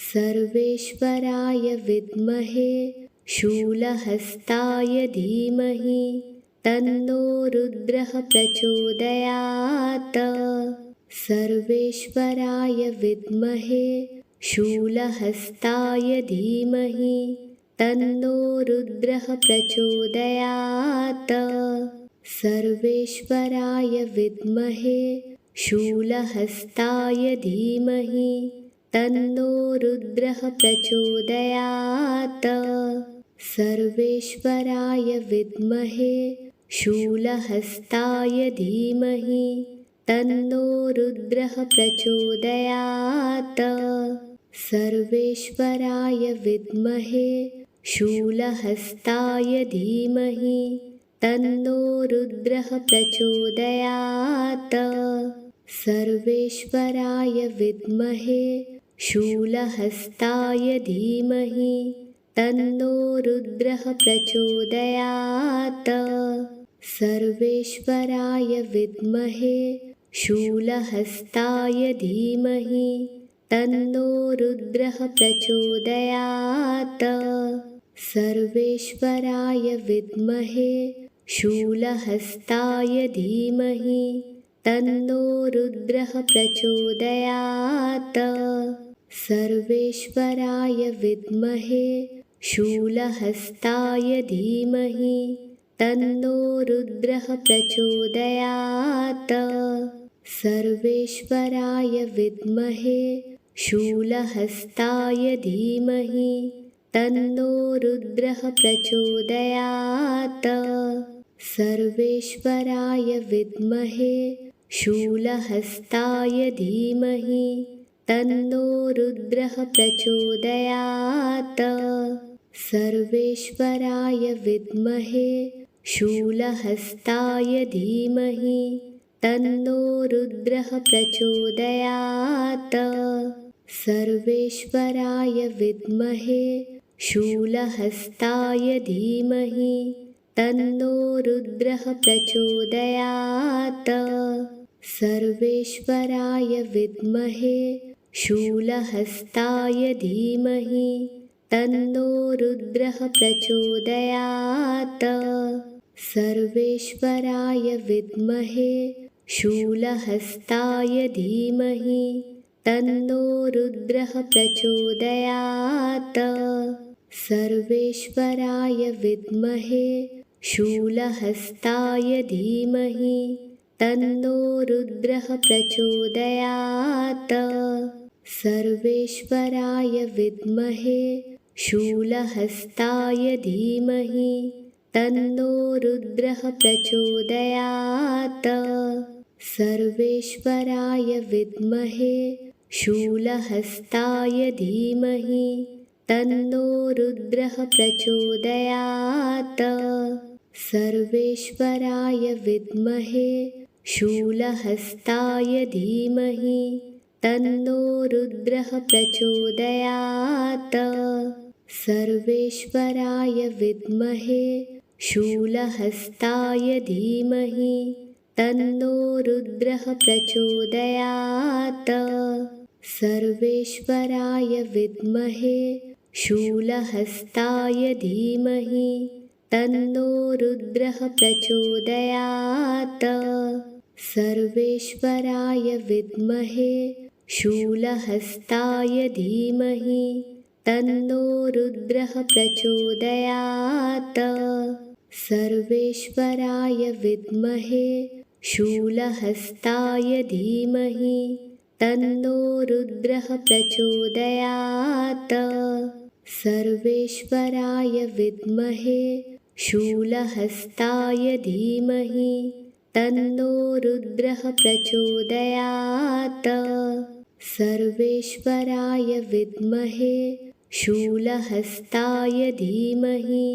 सर्वेश्वराय विद्महे शूलहस्ताय धीमहि तन्नो रुद्रः प्रचोदयात्। सर्वेश्वराय विद्महे शूलहस्ताय धीमहि तन्नो रुद्रः प्रचोदयात्। सर्वेश्वराय विद्महे शूलहस्ताय धीमहि तन्नो रुद्रः प्रचोदयात्। सर्वेश्वराय विद्महे शूलहस्ताय धीमहि तन्नो रुद्रः प्रचोदयात्। सर्वेश्वराय विद्महे शूलहस्ताय धीमहि तन्नो रुद्रः प्रचोदयात्। सर्वेश्वराय विद्महे शूलहस्ताय धीमहि तन्नो रुद्रः प्रचोदयात्। सर्वेश्वराय विद्महे शूलहस्ताय धीमहि तन्नो रुद्रः प्रचोदयात्। सर्वेश्वराय विद्महे शूलहस्ताय धीमहि तन्नो रुद्रः प्रचोदयात्। सर्वेश्वराय विद्महे शूलहस्ताय धीमहि तन्नो रुद्रः प्रचोदयात्। सर्वेश्वराय विद्महे शूलहस्ताय धीमहि तन्नो रुद्रः प्रचोदयात्। सर्वेश्वराय विद्महे शूलहस्ताय धीमहि तन्नो रुद्रः प्रचोदयात्। सर्वेश्वराय विद्महे शूलहस्ताय धीमहि तन्नो रुद्रः प्रचोदयात्। सर्वेश्वराय विद्महे शूलहस्ताय धीमहि तन्नो रुद्रः प्रचोदयात्। सर्वेश्वराय विद्महे शूलहस्ताय धीमहि तन्नो रुद्रः प्रचोदयात्। सर्वेश्वराय विद्महे शूलहस्ताय धीमहि तन्नो रुद्रः प्रचोदयात्। सर्वेश्वराय विद्महे शूलहस्ताय धीमहि तन्नो रुद्रः प्रचोदयात्। सर्वेश्वराय विद्महे शूलहस्ताय धीमहि तन्नो रुद्रः प्रचोदयात्। सर्वेश्वराय विद्महे शूलहस्ताय धीमहि तन्नो रुद्रः प्रचोदयात्। सर्वेश्वराय विद्महे शूलहस्ताय धीमहि तन्नो रुद्रः प्रचोदयात्। सर्वेश्वराय विद्महे शूलहस्ताय धीमहि तन्नो रुद्रः प्रचोदयात्। सर्वेश्वराय विद्महे शूलहस्ताय धीमहि तन्नो रुद्रः प्रचोदयात्। सर्वेश्वराय विद्महे शूलहस्ताय धीमहि तन्नो रुद्रः प्रचोदयात्। सर्वेश्वराय विद्महे शूलहस्ताय धीमहि तन्नो रुद्रः प्रचोदयात्। सर्वेश्वराय विद्महे शूलहस्ताय धीमहि तन्नो रुद्रः प्रचोदयात्। सर्वेश्वराय विद्महे शूलहस्ताय धीमहि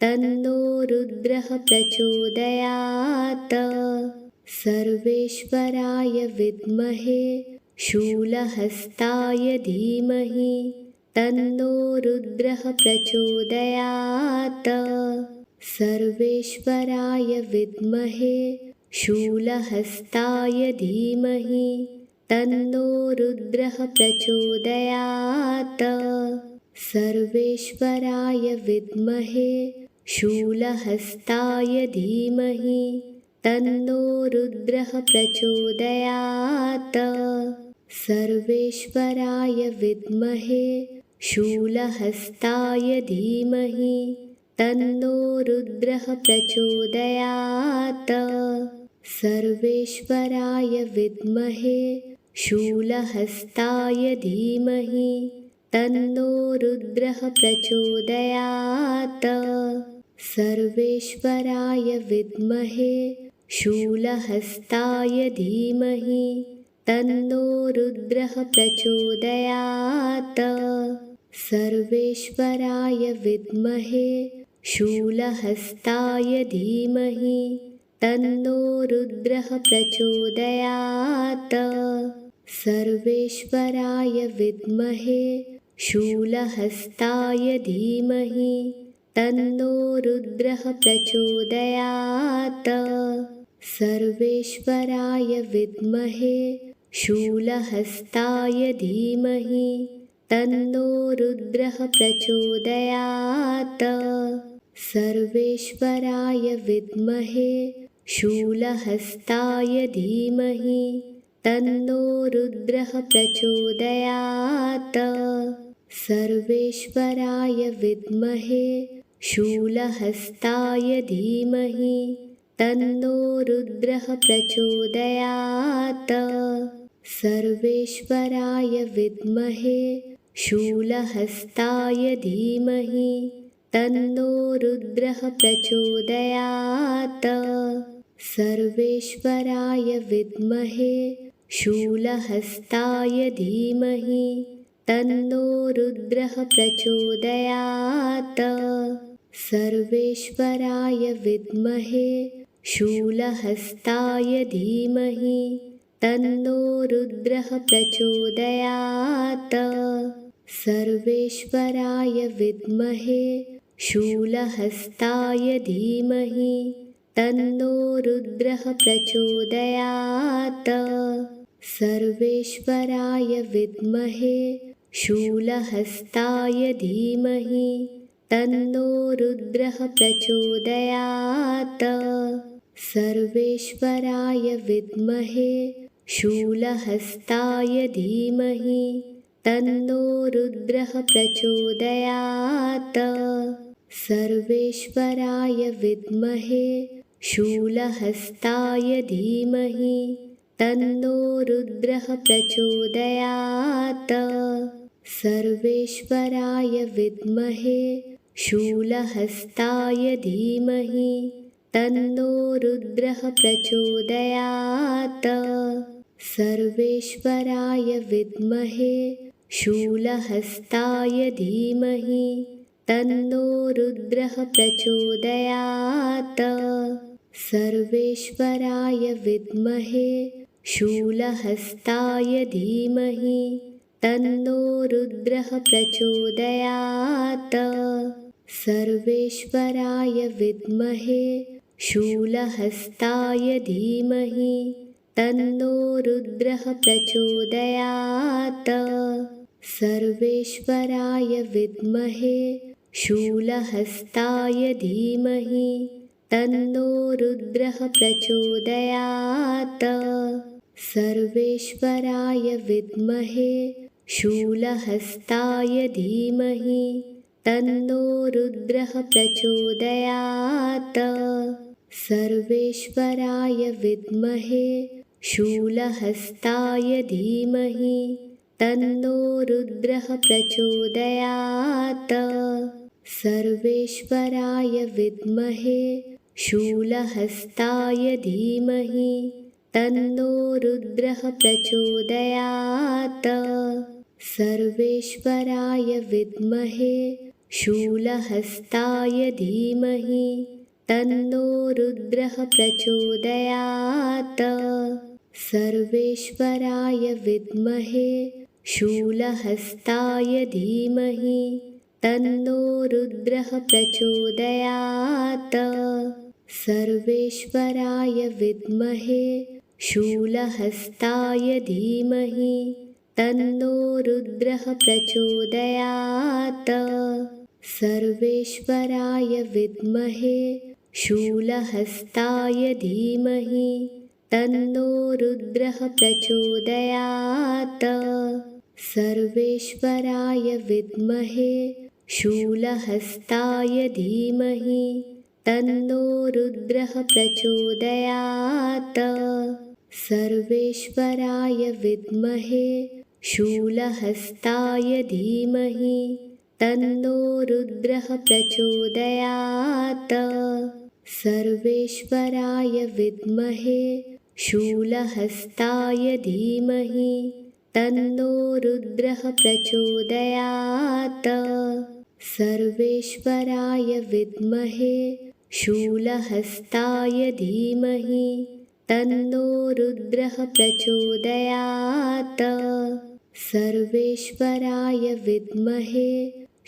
तन्नो रुद्रः प्रचोदयात्। सर्वेश्वराय विद्महे शूलहस्ताय धीमहि तन्नो रुद्रः प्रचोदयात्। सर्वेश्वराय विद्महे शूलहस्ताय धीमहि तन्नो रुद्रः प्रचोदयात्। सर्वेश्वराय विद्महे शूलहस्ताय धीमहि तन्नो रुद्रः प्रचोदयात्। सर्वेश्वराय विद्महे शूलहस्ताय धीमहि तन्नो रुद्रः प्रचोदयात्। सर्वेश्वराय विद्महे शूलहस्ताय धीमहि तन्नो रुद्रः प्रचोदयात्। सर्वेश्वराय विद्महे शूलहस्ताय धीमहि तन्नो रुद्रः प्रचोदयात्। सर्वेश्वराय विद्महे शूलहस्ताय धीमहि तन्नो रुद्रः प्रचोदयात्। सर्वेश्वराय विद्महे शूलहस्ताय धीमहि तन्नो रुद्रः प्रचोदयात्। सर्वेश्वराय विद्महे शूलहस्ताय धीमहि तन्नो रुद्रः प्रचोदयात्। सर्वेश्वराय विद्महे शूलहस्ताय धीमहि तन्नो रुद्रः प्रचोदयात्। सर्वेश्वराय विद्महे शूलहस्ताय धीमहि तन्नो रुद्रः प्रचोदयात्। सर्वेश्वराय विद्महे शूलहस्ताय धीमहि तन्नो रुद्रः प्रचोदयात्। सर्वेश्वराय विद्महे शूलहस्ताय धीमहि तन्नो रुद्रः प्रचोदयात्। सर्वेश्वराय विद्महे शूलहस्ताय धीमहि तन्नो रुद्रः प्रचोदयात्। सर्वेश्वराय विद्महे शूलहस्ताय धीमहि तन्नो रुद्रः प्रचोदयात्। सर्वेश्वराय विद्महे शूलहस्ताय धीमहि तन्नो रुद्रः प्रचोदयात्। सर्वेश्वराय विद्महे शूलहस्ताय धीमहि तन्नो रुद्रः प्रचोदयात्। सर्वेश्वराय विद्महे शूलहस्ताय धीमहि तन्नो रुद्रः प्रचोदयात्। सर्वेश्वराय विद्महे शूलहस्ताय धीमहि तन्नो रुद्रः प्रचोदयात्। सर्वेश्वराय विद्महे शूलहस्ताय धीमहि तन्नो रुद्रः प्रचोदयात्। सर्वेश्वराय विद्महे शूलहस्ताय धीमहि तन्नो रुद्रः प्रचोदयात्। सर्वेश्वराय विद्महे शूलहस्ताय धीमहि तन्नो रुद्रः प्रचोदयात्। सर्वेश्वराय विद्महे शूलहस्ताय धीमहि तन्नो रुद्रः प्रचोदयात्। सर्वेश्वराय विद्महे शूलहस्ताय धीमहि तन्नो रुद्रः प्रचोदयात्। सर्वेश्वराय विद्महे शूलहस्ताय धीमहि तन्नो रुद्रः प्रचोदयात्। सर्वेश्वराय विद्महे शूलहस्ताय धीमहि तन्नो रुद्रः प्रचोदयात्। सर्वेश्वराय विद्महे शूलहस्ताय धीमहि तन्नो रुद्रः प्रचोदयात्। सर्वेश्वराय विद्महे शूलहस्ताय धीमहि तन्नो रुद्रः प्रचोदयात्। सर्वेश्वराय विद्महे शूलहस्ताय धीमहि तन्नो रुद्रः प्रचोदयात्। सर्वेश्वराय विद्महे शूलहस्ताय धीमहि तन्नो रुद्रः प्रचोदयात्। सर्वेश्वराय विद्महे शूलहस्ताय धीमहि तन्नो रुद्रः प्रचोदयात्। सर्वेश्वराय विद्महे शूलहस्ताय धीमहि तन्नो रुद्रः प्रचोदयात्। सर्वेश्वराय विद्महे शूलहस्ताय धीमहि तन्नो रुद्रः प्रचोदयात्। सर्वेश्वराय विद्महे शूलहस्ताय धीमहि तन्नो रुद्रः प्रचोदयात्। सर्वेश्वराय विद्महे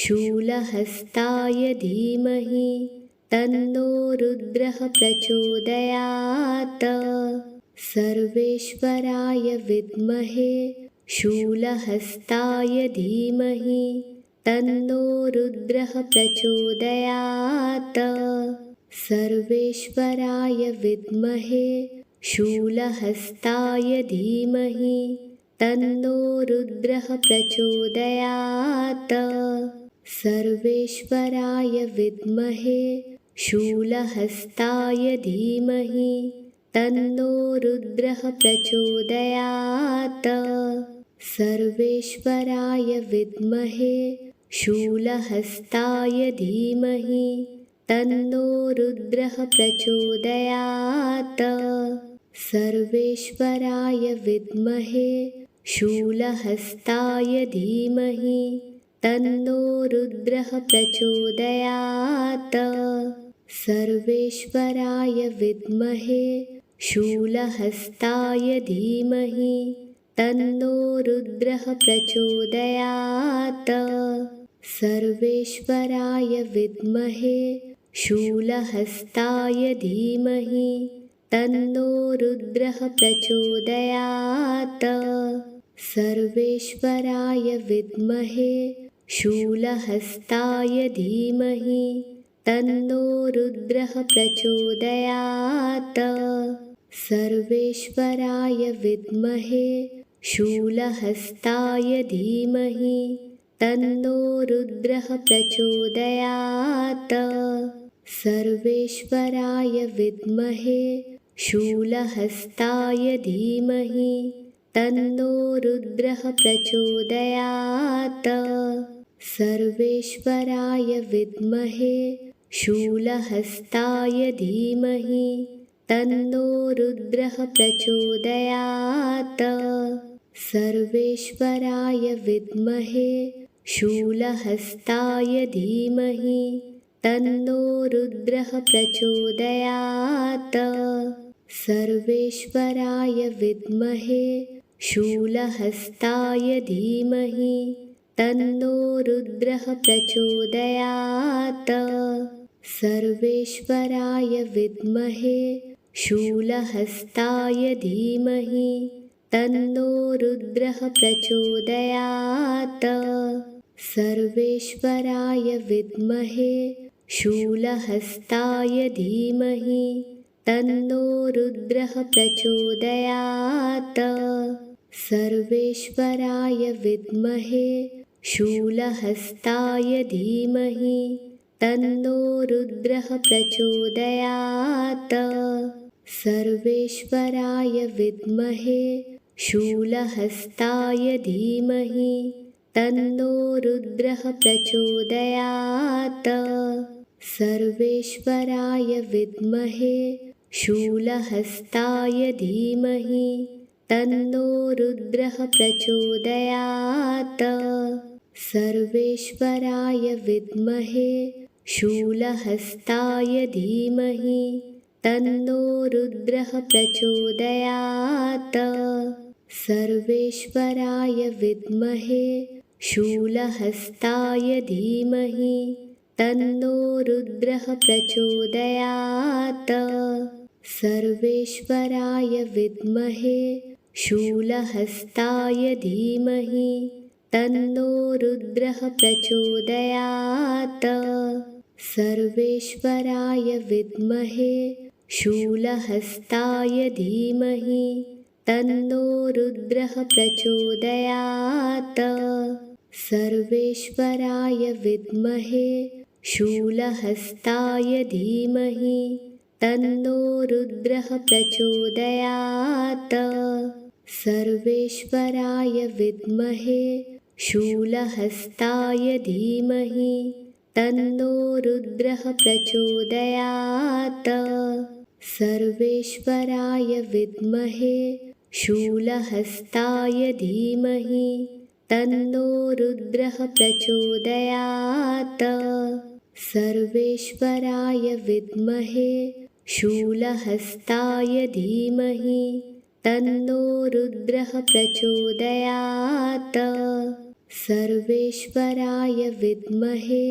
शूलहस्ताय धीमहि तन्नो रुद्रः प्रचोदयात्। सर्वेश्वराय विद्महे शूलहस्ताय धीमहि तन्नो रुद्रः प्रचोदयात्। सर्वेश्वराय विद्महे शूलहस्ताय धीमहि तन्नो रुद्रः प्रचोदयात्। सर्वेश्वराय विद्महे शूलहस्ताय धीमहि तन्नो रुद्रः प्रचोदयात्। सर्वेश्वराय विद्महे शूलहस्ताय धीमहि तन्नो रुद्रः प्रचोदयात्। सर्वेश्वराय विद्महे शूलहस्ताय धीमहि तन्नो रुद्रः प्रचोदयात्। सर्वेश्वराय विद्महे शूलहस्ताय धीमहि तन्नो रुद्रः प्रचोदयात्। सर्वेश्वराय विद्महे शूलहस्ताय धीमहि तन्नो रुद्रः प्रचोदयात्। सर्वेश्वराय विद्महे शूलहस्ताय धीमहि तन्नो रुद्रः प्रचोदयात्। सर्वेश्वराय विद्महे शूलहस्ताय धीमहि तन्नो रुद्रः प्रचोदयात्। सर्वेश्वराय विद्महे शूलहस्ताय धीमहि तन्नो रुद्रः प्रचोदयात्। सर्वेश्वराय विद्महे शूलहस्ताय धीमहि तन्नो रुद्रः प्रचोदयात्। सर्वेश्वराय विद्महे शूलहस्ताय धीमहि तन्नो रुद्रः प्रचोदयात्। सर्वेश्वराय विद्महे शूलहस्ताय धीमहि तन्नो रुद्रः प्रचोदयात्। सर्वेश्वराय विद्महे शूलहस्ताय धीमहि तन्नो रुद्रः प्रचोदयात्। सर्वेश्वराय विद्महे शूलहस्ताय धीमहि तन्नो रुद्रः प्रचोदयात्। सर्वेश्वराय विद्महे शूलहस्ताय धीमहि तन्नो रुद्रः प्रचोदयात्। सर्वेश्वराय विद्महे शूलहस्ताय धीमहि तन्नो रुद्रः प्रचोदयात्। सर्वेश्वराय विद्महे शूलहस्ताय धीमहि तन्नो रुद्रः प्रचोदयात्। सर्वेश्वराय विद्महे शूलहस्ताय धीमहि तन्नो रुद्रः प्रचोदयात्। सर्वेश्वराय विद्महे शूलहस्ताय धीमहि तन्नो रुद्रः प्रचोदयात्। सर्वेश्वराय विद्महे शूलहस्ताय धीमहि तन्नो रुद्रः प्रचोदयात्। सर्वेश्वराय विद्महे शूलहस्ताय धीमहि तन्नो रुद्रः प्रचोदयात्। सर्वेश्वराय विद्महे शूलहस्ताय धीमहि तन्नो रुद्रः प्रचोदयात्। सर्वेश्वराय विद्महे शूलहस्ताय धीमहि तन्नो रुद्रः प्रचोदयात्। सर्वेश्वराय विद्महे शूलहस्ताय धीमहि तन्नो रुद्रः प्रचोदयात्। सर्वेश्वराय विद्महे शूलहस्ताय धीमहि तन्नो रुद्रः प्रचोदयात्। सर्वेश्वराय विद्महे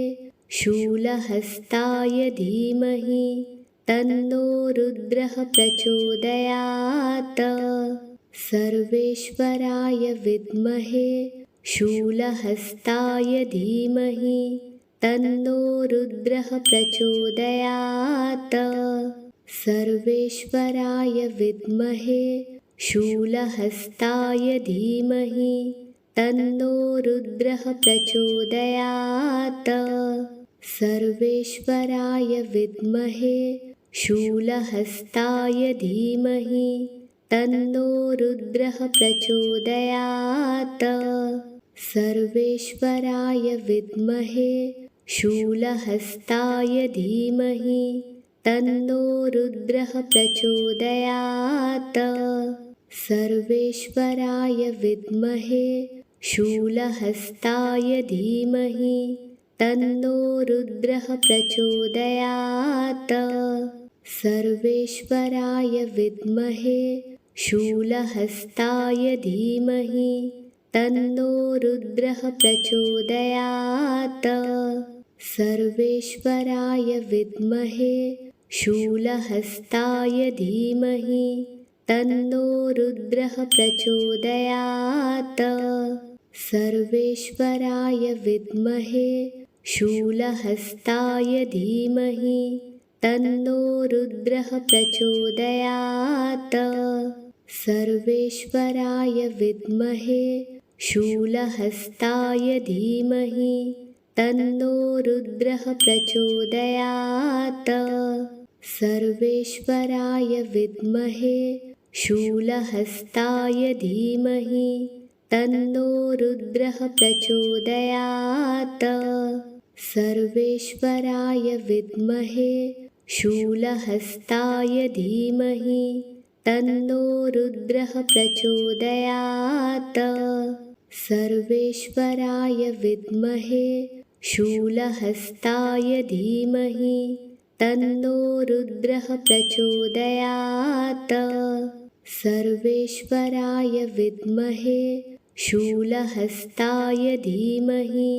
शूलहस्ताय धीमहि तन्नो रुद्रः प्रचोदयात्। सर्वेश्वराय विद्महे शूलहस्ताय धीमहि तन्नो रुद्रः प्रचोदयात्। सर्वेश्वराय विद्महे शूलहस्ताय धीमहि तन्नो रुद्रः प्रचोदयात्। सर्वेश्वराय विद्महे शूलहस्ताय धीमहि तन्नो रुद्रः प्रचोदयात्। सर्वेश्वराय विद्महे शूलहस्ताय धीमहि तन्नो रुद्रः प्रचोदयात्। सर्वेश्वराय विद्महे शूलहस्ताय धीमहि तन्नो रुद्रः प्रचोदयात्। सर्वेश्वराय विद्महे शूलहस्ताय धीमहि तन्नो रुद्रः प्रचोदयात्। सर्वेश्वराय विद्महे शूलहस्ताय धीमहि तन्नो रुद्रः प्रचोदयात्। सर्वेश्वराय विद्महे शूलहस्ताय धीमहि तन्नो रुद्रः प्रचोदयात्। सर्वेश्वराय विद्महे शूलहस्ताय धीमहि तन्नो रुद्रः प्रचोदयात्। सर्वेश्वराय विद्महे शूलहस्ताय धीमहि तन्नो रुद्रः प्रचोदयात्। सर्वेश्वराय विद्महे शूलहस्ताय धीमहि तन्नो रुद्रः प्रचोदयात्। सर्वेश्वराय विद्महे शूलहस्ताय धीमहि तन्नो रुद्रः प्रचोदयात्। सर्वेश्वराय विद्महे शूलहस्ताय धीमहि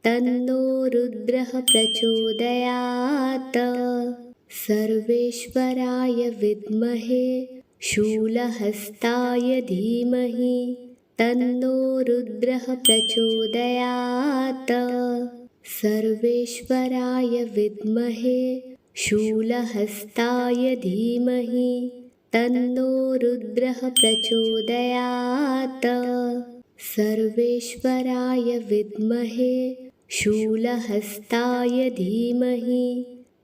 तन्नो रुद्रः प्रचोदयात्। सर्वेश्वराय विद्महे शूलहस्ताय धीमहि तन्नो रुद्रः प्रचोदयात्। सर्वेश्वराय विद्महे शूलहस्ताय धीमहि तन्नो रुद्रः प्रचोदयात्। सर्वेश्वराय विद्महे शूलहस्ताय धीमहि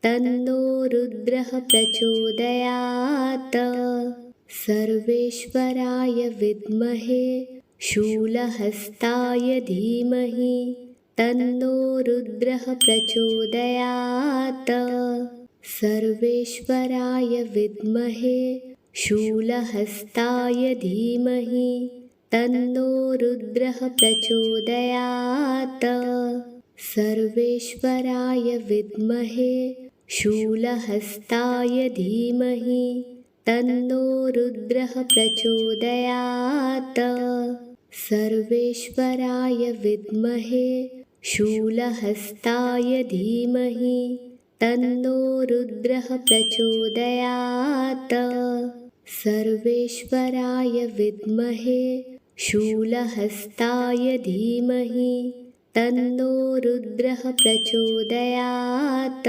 तन्नो रुद्रः प्रचोदयात्। सर्वेश्वराय विद्महे शूलहस्ताय धीमहि तन्नो रुद्रः प्रचोदयात्। सर्वेश्वराय विद्महे शूलहस्ताय धीमहि तन्नो रुद्रः प्रचोदयात्। सर्वेश्वराय विद्महे शूलहस्ताय धीमहि तन्नो रुद्रः प्रचोदयात्। सर्वेश्वराय विद्महे शूलहस्ताय धीमहि तन्नो रुद्रः प्रचोदयात्। सर्वेश्वराय विद्महे शूलहस्ताय धीमहि तन्नो रुद्रः प्रचोदयात्।